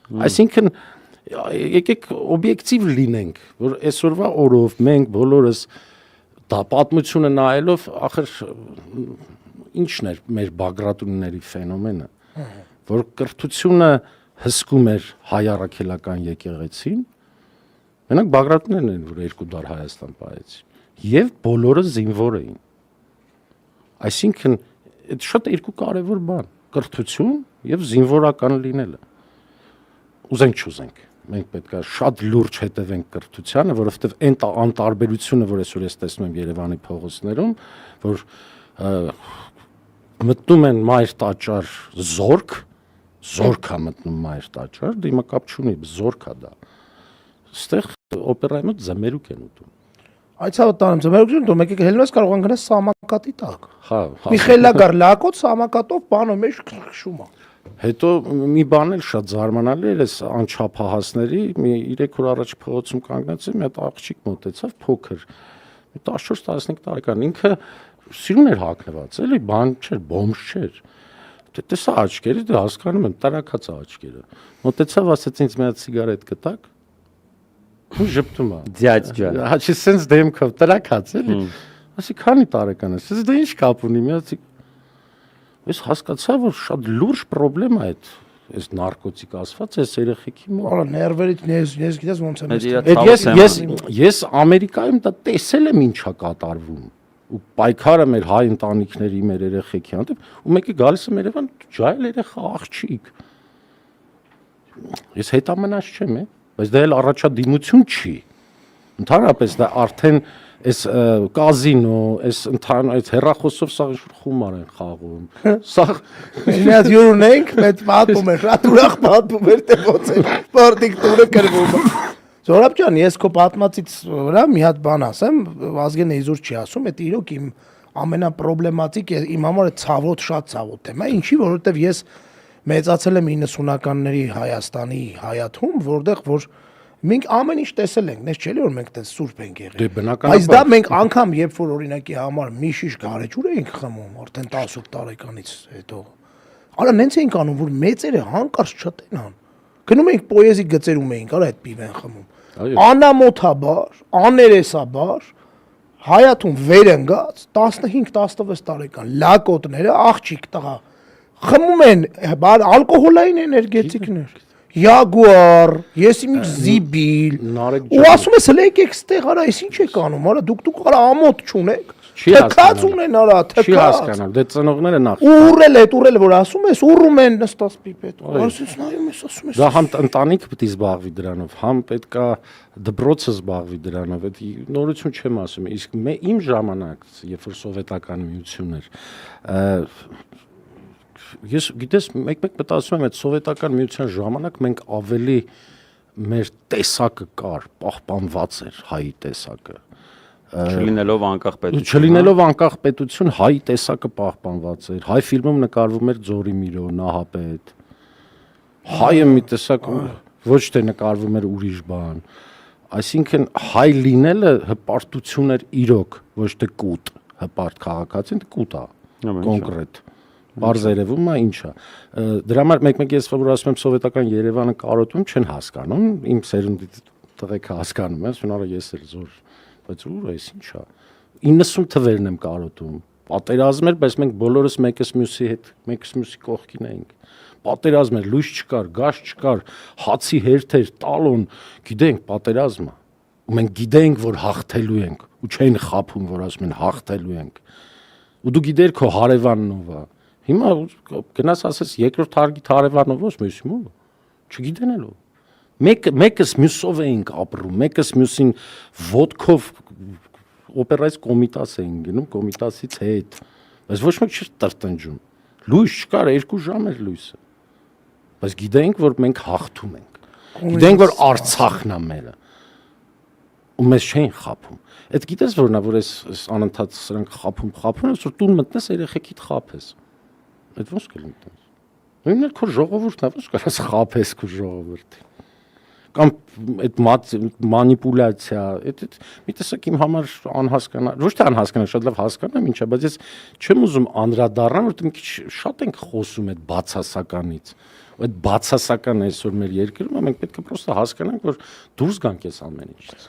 Այսինքն եկեք օբյեկտիվ լինենք, որ այսօրվա օրով մենք բոլորս դա պատմությունը նայելով ախր ինչն էր մեր Բագրատունիների ֆենոմենը, որ կրթությունը հսկում էր հայ առաքելական եկեղեցին, մենակ Բագրատունիներն են, որ 2 դար Հայաստան պահեցին, եւ բոլորը զինվոր էին։ Այսինքն այդ շատ 2 կարևոր բան, կրթություն եւ զինվորական լինելը։ Ուզենք չուզենք, մենք պետք է շատ լուրջ հետևենք կրթությանը, որովհետեւ այն անտարբերությունը, որ այսօր ես տեսնում եմ Երևանի փողոցներում, որ մտնում են մայր տաճար զորքա մտնում մայր տաճար, դիմակապ չունի, զորքա դա։ Այստեղ օպերայի մոտ զմերուկ են ուտում։ Այցավտանում զմերուկ դու մեկը հելնոս կարող են գնաս սամակատի տակ։ Հա։ Միխելագար լակոտ սամակատով բանո մեջ քշում է։ Հետո մի բան էլ շատ զարմանալի էր, այս անչափահասների մի 3 օր առաջ փողոցում կանգնեցի, մի հատ աղջիկ մոտեցավ, փոքր, 14-15 տարեկան, ինքը սիրուն էր հագնված, էլի, բան չէր, բոմժ չէր։ Տեսա աչքերը, դե հասկանում եմ, տարակած աչքերը։ Մոտեցավ, ասեց ինձ մի հատ սիգարետ կտակ։ Ու ժպտում է։ Ձյաձ ջան։ Հաճի sense դեմքով տարակած էլի։ Ասի քանի տարեկան ես։ Ես դե ինչ կապ ունի, մի հատ ես հասկացա, որ շատ լուրջ խնդրեմ է այս նարկոտիկ ասված այս երեխեքի մոտ։ Արա ներվերից ես գիտես ոնց եմ։ Ես Ամերիկայում դա տեսել եմ ինչա կատարվում։ Ու պայքարը մեր հայ ընտանիքների, մեր երեխեքի հանդեպ, ու մեկը գալիս է մեր Երևան, ջայլ երեխա աղջիկ։ Ես հետամնաց չեմ, բայց դա էլ առաջադիմություն չի։ Ընդհանրապես դա արդեն այս կազինո, այս ընդհանուր այս հեռախոսով սա խումար են խաղում։ Սա մի հատ յուր ունենք, մեծ պատմում էր, շատ ուրախ պատմում էր, թե ոնց է սպորտիկ տուրը կրվում։ Զորապ ջան, ես քո պատմածից վրա մի հատ բան ասեմ, Վազգենը իզուր չի ասում, դա իրոք իմ ամենապրոբլեմատիկ է, իմ համար է ցավոտ, շատ ցավոտ թեմա, ինչի, որովհետև ես մեծացել եմ 90-ականների Հայաստանի հայաթում, որտեղ որ մենք ամեն ինչ տեսել ենք, նես չէ՞ որ մենք տես սուրբ ենք եղել։ Դե բնականաբար։ Բայց դա մենք անգամ երբ որ օրինակի համար մի շիշ գարեջուր էինք խմում, արդեն 18 տարեկանից հետո։ Արա նենց էինք անում, որ մեծերը հանկարծ չտենան։ Գնում էինք պոեզի գծերում էինք, արա այդ պիվ են խմում։ Անամոթաբար, աներեսաբար հայաթում վեր ընկած 15-16 տարեկան լակոտները աղջիկ տղա խմում են ալկոհոլային էներգետիկներ։ Յագուար, ես իմ զիբիլ, ու ասում ես հլեք եք ստեղ, արա, ես ինչ եք անում, արա, դուք արա ամոթ չունեք, թքած ունեն, արա, թքած։ Չի հասկանալ, դե ծնողները նախ։ Ուռել, որ ասում ես, ուռում են նստած պիպետ, ասես նայում ես, ասում ես։ Դա համ ընտանիք պետք է զբաղվի դրանով, համ պետք է դպրոցը զբաղվի դրանով, այդ նորություն չեմ ասում, իսկ իմ ժամանակ, երբ որ սովետական միությունն էր, ես գիտես մեկ մտածում եմ այդ սովետական միության ժամանակ մենք ավելի մեր տեսակը կար, պահպանված էր հայի տեսակը։ Չլինելով անկախ պետություն։ Չլինելով անկախ պետություն հայի տեսակը պահպանված էր։ Հայ ֆիլմում նկարվում էր Ձորիմիրո, Նահապետ։ Հայը մի տեսակ ոչ թե նկարվում էր ուրիշ բան։ Այսինքն հայ լինելը հպարտություն էր իրոք, ոչ թե կուտ։ Հպարտ քաղաքացին կուտ է, կոնկրետ։ Բարձերևում է ինչա։ Դրա համար մեկ-մեկ ես որ ասում եմ սովետական Երևանը կարոտում չեն հասկանում, իմ սերունդի տղեկը հասկանում են, ասում արա ես էլ զոր, բայց ուր էս ինչա։ 90 թվերն եմ կարոտում։ Պատերազմ էր, բայց մենք բոլորս մեկս մյուսի հետ, մեկս մյուսի կողքին էինք։ Պատերազմ էր, լույս չկար, գազ չկար, հացի հերթեր, տալոն, գիտենք պատերազմը։ Ու մենք գիտենք, որ հաղթելու ենք, ու չեն խափում, որ ասում են հաղթելու ենք։ Ու դու գիտեր քո հարևանն ով է։ Հիմա գնաս ասես երկրորդ հարգի հարևանով ո՞ս մյուսի՞մ, չգիտենելով։ Մեկս մյուսով էինք ապրում, մեկս մյուսին ոդկով օպերայից կոմիտաս էին գնում, կոմիտասից հետ, բայց ոչ մեկ չէր տրտնջում։ Լույս չկար, 2 ժամ էր լույսը։ Բայց գիտենք, որ մենք հաղթում ենք։ Գիտենք, որ Արցախն է մերը։ Ու մեզ չէին խափում։ Այդ գիտես որն է, որ այս անընդհատ սրանք խափում, որ տուն մտնես երեխեքիդ խափես։ Այդ ոնց կլինի։ Նույնն էլ քո ժողովուրդն է, ոնց կարաս խափես քո ժողովրդին։ Կամ այդ մանիպուլյացիա, այդ մի տեսակ իմ համար անհասկանալի, ոչ թե անհասկանալի, շատ լավ հասկանամ ինչա, բայց ես չեմ ուզում անդրադառնալ, որտեղ մի քիչ շատ ենք խոսում այդ բացասականից։ այդ բացասական այսօր մեր երկրում մենք պետք է պրոստը հասկանանք, որ դուրս գանք այս ամեն ինչից։